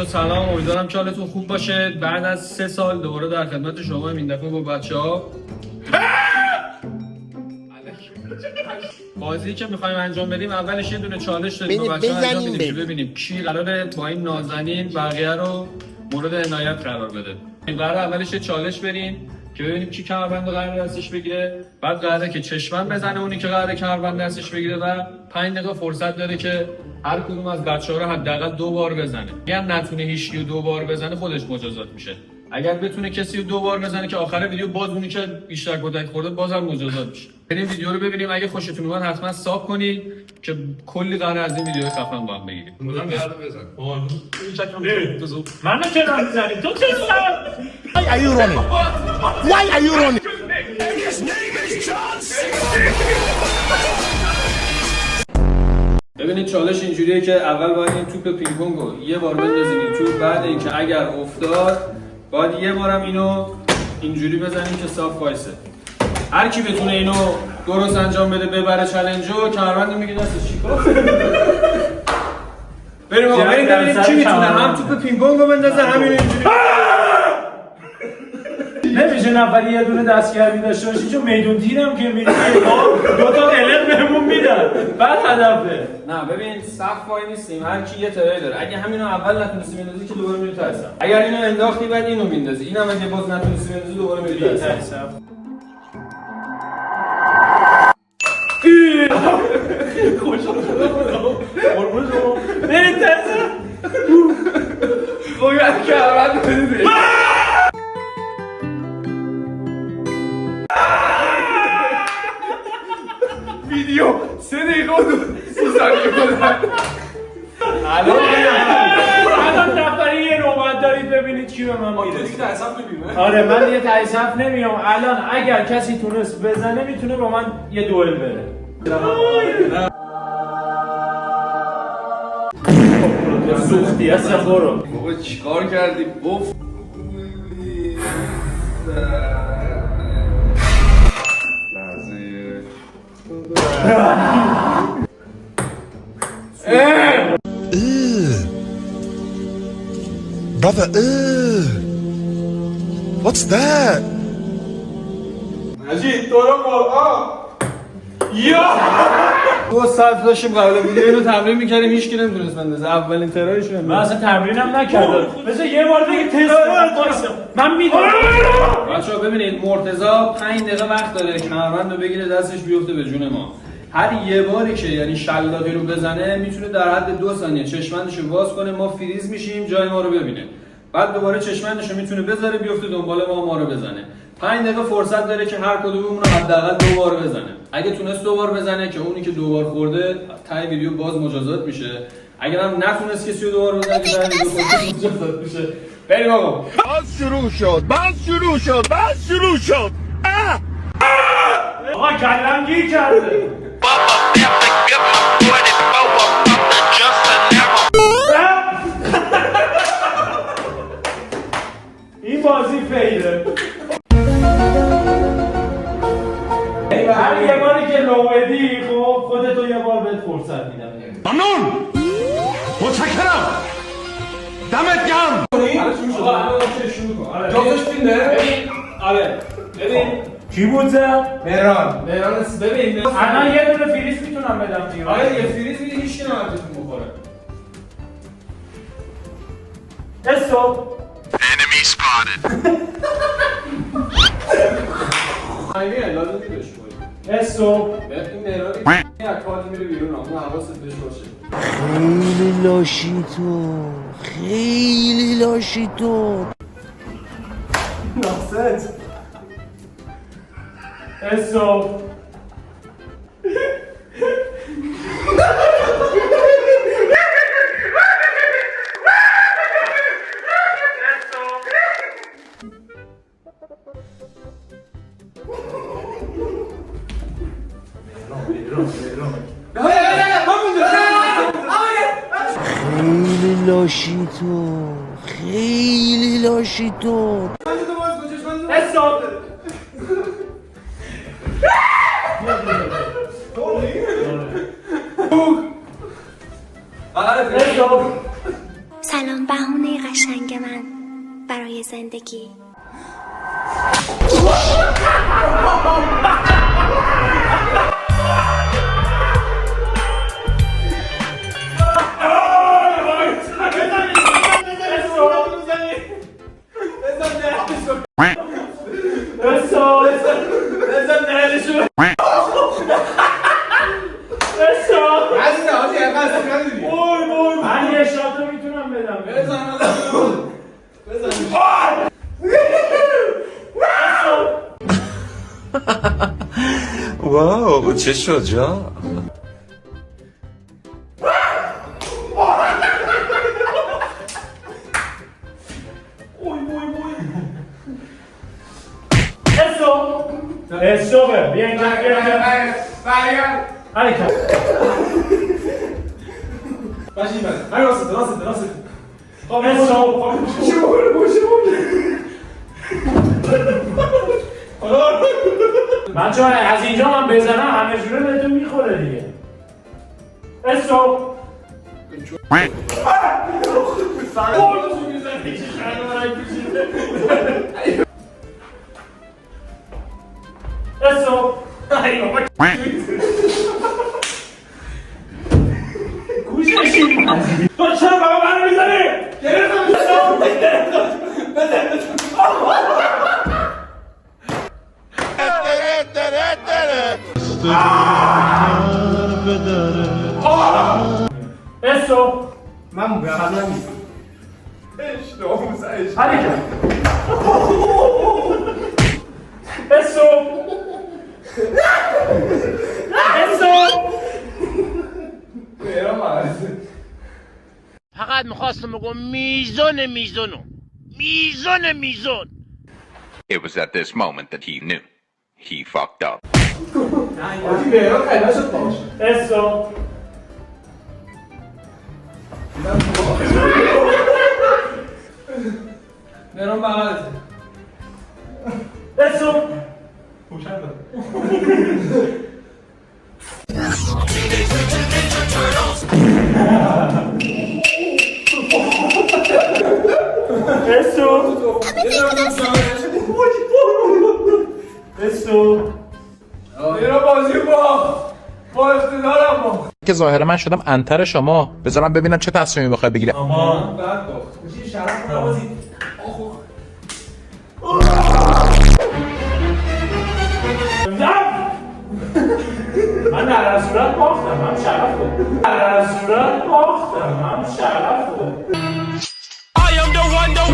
بچه‌ها سلام، امیدوارم که حالتون خوب باشه. بعد از 3 سال دوباره در خدمت شما این دفعه با بچه‌ها بازی که می‌خوایم انجام بدیم. اولش یه دونه چالش داریم با بچه‌ها انجام میدیم که ببینیم کی قراره با این نازنین بقیه رو مورد عنایت قرار بده. این قرار اولش یه چالش بریم که ببینیم کی کمربند قراره دستش بگیره، بعد قراره که چشمن بزنه اونی که قراره کمربند دستش بگیره و 5 دقیقه فرصت داره که هر کدوم از بچه‌ها رو حداقل 2 بار بزنه. اگر نتونه هیچ کی 2 بار بزنه خودش مجازات میشه. اگر بتونه کسی رو 2 بار بزنه که آخر ویدیو باز اونی که بیشتر کتک خورده بازم مجازات میشه. بریم ویدیو رو ببینیم. اگه خوشتون اومد حتما ساب کنید که کلی قراره از این ویدیو خفن با هم بگیریم. من قراره بزن. منو چرا میزنی؟ تو چرا؟ Why are you running? Why are you running? ببینید چالش اینجوریه که اول باید این توپ پینگ پونگ رو یه بار بندازیم این توپ، بعد اینکه اگر افتاد باید یه بارم اینو اینجوری بزنیم که صاف وایسه. هر کی بتونه اینو درست انجام بده ببره چالنجو. کمربند میگه دستش چیکار بریم آقا بریم ببینیم کی میتونه هم توپ پینگ پونگ رو بندازه همین اینجوری. نمیشه نفری یه دونه دستگرمی داشته باشی چون میدون تیرم که میدون دو تا قلق بهمون میدن بعد هدفه. نه ببین صف وای نیستیم، هر کی یه ترای داره. اگه همینو اول نتونستی بندازی که دوباره میری تا صف. اگر اینو انداختی بعد اینو میندازی. اینم اگه باز نتونستی بندازی دوباره میری تا صف. خوشم قربون شما برید تا صف. باید کمربند بدید. ویدیو 3 دقیقه و 30 ثانیه بودن. الان نفری یه نوبت دارید ببینید کی به من میرسه. دیگه حساب نمی‌کنه. آره من یه تعصف نمیام. الان اگر کسی تونست بزنه میتونه با من یه دوئل بره. سوختی هستم برو. بابا چیکار کردی؟ بف Brother, what's that? مجید تو رو قرآن یا 2 ساعت داشتیم قبل ویدیو اینو تمرین می‌کردیم، هیچ کی نمی‌تونست بندازه. اولین ترایش من اصلا تمرینم نکردم. بذار یه بار دیگه تست کنم. من میدونم. بچه‌ها ببینید مرتضی 5 دقیقه وقت داره کمربند رو بگیره دستش بیفته به جون ما. هر یه باری که یعنی شلاقی رو بزنه میتونه در حد 2 ثانیه چشمندش رو باز کنه، ما فریز میشیم جای ما رو ببینه. بعد دوباره چشمندش رو میتونه بذاره بیفته دنبال ما رو بزنه. 5 دقیقه فرصت داره که هر کدوممون رو حداقل 2 بار بزنه. اگه تونست 2 بار بزنه که اونی که 2 بار خورده تای ویدیو باز مجازات میشه. اگر هم نتونست کسی رو 2 بار بزنه که تای ویدیو خودش مجازات میشه. بریم آقا. بس شروع شد. آقا کلم گیر کرده. این بازی فیله. هر یه باری که لومدی خب خودتو یه بار بهت فرصت میدم. ممنون. متشکرم. دمت گرم. شروع کن. جفتش پینده؟ ببین آره ببین کی بود زد؟ مهران ببین الان یه دونه فریز میتونم بدم دیگه. آره یه فریز میدی هیچ کی نمیتونه بخوره. استاپ. خیلی لازم نیست کنی. استاپ. این مهران یک کاری میره بیرون، اون حواست بهش باشه. خیلی لاشی تو. ناست. استاپ. خیلی لاشی تو. استاپ. سلام بهونه معنای زندگی. من یه شاتو میتونم بدم. واو چه شجاع. Eso be, bien, Hadi kal. Başlayayım ben. Hayır nasıl? Eso. من چون از اینجا من بزنم همه جوره بهتون میخوره دیگه. Eso. Eso. Ay baba. گوششیم. تو چرا بابا منو میزنی؟ Eso. من خبرم نیست. Hadi gel. Eso. Eso. فقط میخواستم بگم میزون. It was at this moment that he knew. He fucked up. Eso. مهران بغلت. Eso. Eso. مهران بازی با اقتدارم با. که ظاهرا من شدم انتر شما. بذارم ببینم چه تصمیمی بخوای بگیری. Aman. بعد باخت. میشه شرف نوازی. من در صورت باختم هم شرف بود. در صورت باختم هم شرف بود.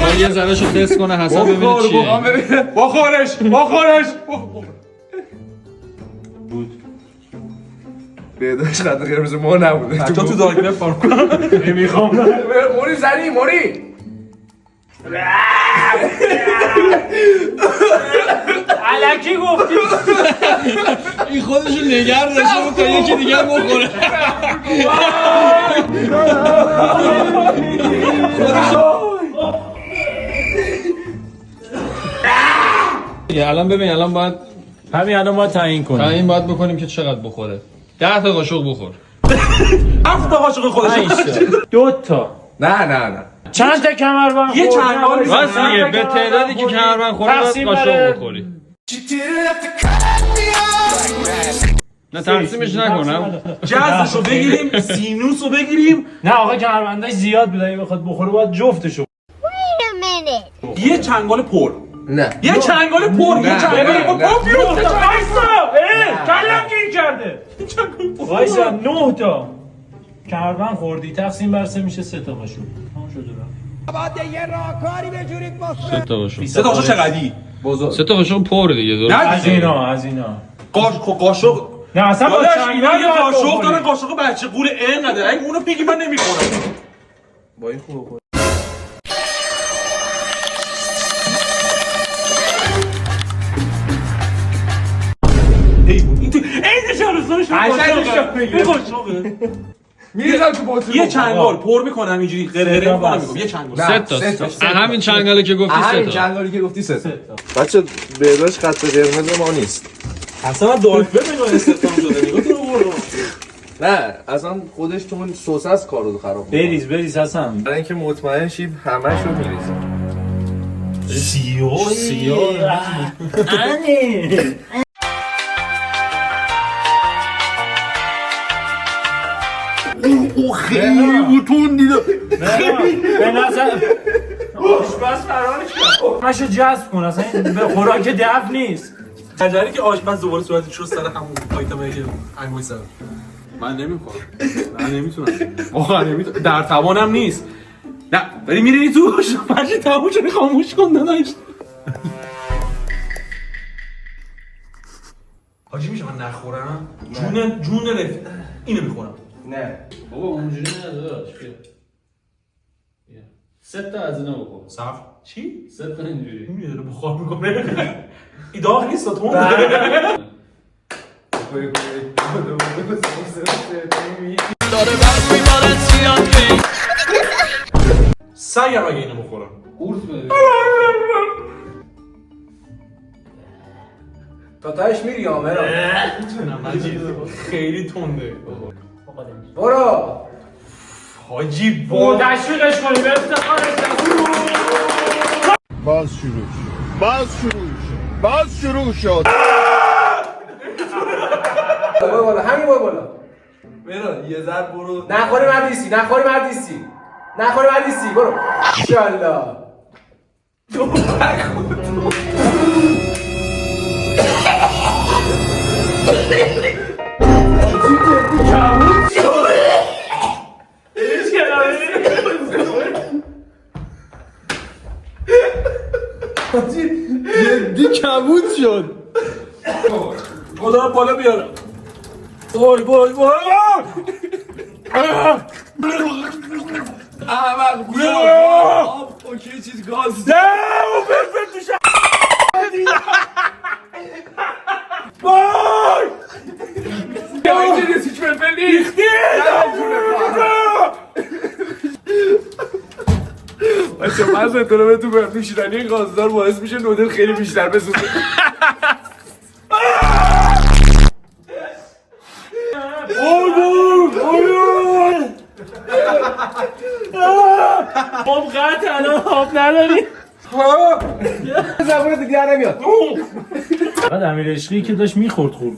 من یه ذره شو تست کنه حسن ببینه چیه. بخورش. بیداش خط قرمز ما نبوده. تو دارگنه فارم کنم. نمیخوام. موری زنی موری. علکی گفتی. این خودشو نگر داشته بود تا یکی دیگر بخوره. الان ببین الان باید همین الان ما تعیین کنیم. تعیین باید بکنیم که چقدر بخوره. 10 تا قاشق بخور. 7 تا قاشق خودش. 2 تا. نه. چند تا کمربند؟ یه چنگال راست میگه به تعدادی که کمربند خوره باید قاشق بخوری. نه تقسیمش نکنم. جذرشو بگیریم، سینوسو بگیریم. نه آقا کمربندش زیاد بوده اگه بخواد بخوره باید جفتشو. یه چنگال پر. نه. یه چنگال پر. یه چنگال پر. وایسا. کلم گیر کرده. وایسا 9 تا کمربند خوردی تقسیم بر 3 میشه 3 تا قاشق. تمام شده رفت. 3 تا قاشق. 3 تا قاشق چقدری؟ 3 تا قاشق پر دیگه. از اینا. قاشق. نه اصلا با اینا چنگال یه قاشق دارن قاشق بچه قول اینقدر. اگه اونو بگی من نمیخورم. با این خوبه. این شهرستانش قاشقه. میریزم تو بطری. یه چنگال پر میکنم اینجوری قرقره میکنم. یه چنگال. 3 تا. همین چنگاله که گفتی 3 تا. همین چنگالی که گفتی 3 تا. بچه بیداش خط قرمز ما نیست. اصلا دارک وب نگاه استخدام شده. نگاه تو رو برو. نه اصلا خودش تو اون سس کارو خراب می‌کنه. بریز حسن. برای اینکه مطمئن شید همه‌شو میریزیم. خیلی بوتون دیده. به نظر آشپز فرارش کرد ماشو جذب کن اصلا این به خوراک دف نیست. نظری که آشپز دوباره صورتش رو سر همون آیتمایی که انگوش زد. من نمیخورم. من نمیتونم. واقعا نمیتونم. در توانم نیست. نه ولی میری تو آشپز تموم شده خاموش کن داداش. حاجی میشه من نخورم؟ جون رفت. اینو میخورم. نه بابا اونجوری نه داداش. بیا 3 تا از اینا بخور. صف چی؟ 3 تا اینجوری میاد بخار میکنه. ایداغ نیست تو. سعی اگه اینو بخورم قورت بده. تا تاش میری یا مرا؟ میتونم حاجی خیلی تنده برو حاجی با تشویقش کنیم به افتخارش. باز شروع شد. باز شروع شد. برو بالا همین برو بالا مرا یه ذر برو نخوری مردیسی برو انشالله جدی کبود شد. خدا بالا بیارم وای اوکی چیز گاز نه او فرفر تو شد. وای اینجا نیست هیچ فلفل نیست بچه من تو تو نوشیدنی گازدار باعث میشه نودل خیلی بیشتر بسوزه. خب قطع الان آب نداری زبون دیگه نمیاد. بعد امیر عشقی که داشت میخورد خورد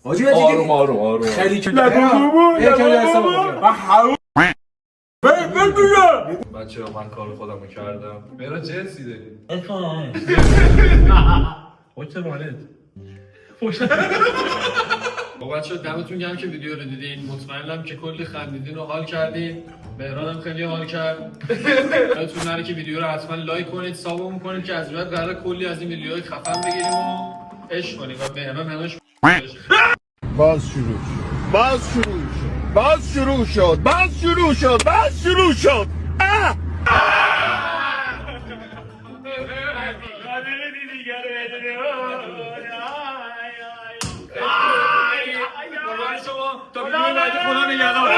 حاجی آروم خیلی که بچه ها من کار خودم رو کردم. مرا جنسی داری خوشت والد با بچه ها دمتون گرم که ویدیو رو دیدین. مطمئنم که کلی خندیدین و حال کردین. مهرانم خیلی حال کرد. یادتون نره که ویدیو رو حتما لایک کنید، سابمون کنید که از بعد قراره کلی از این ویدیوهای خفن بگیریم و عشق کنیم و مهران همش باز شروع شد. شما تا ویدیو بعدی خدا نگهدار.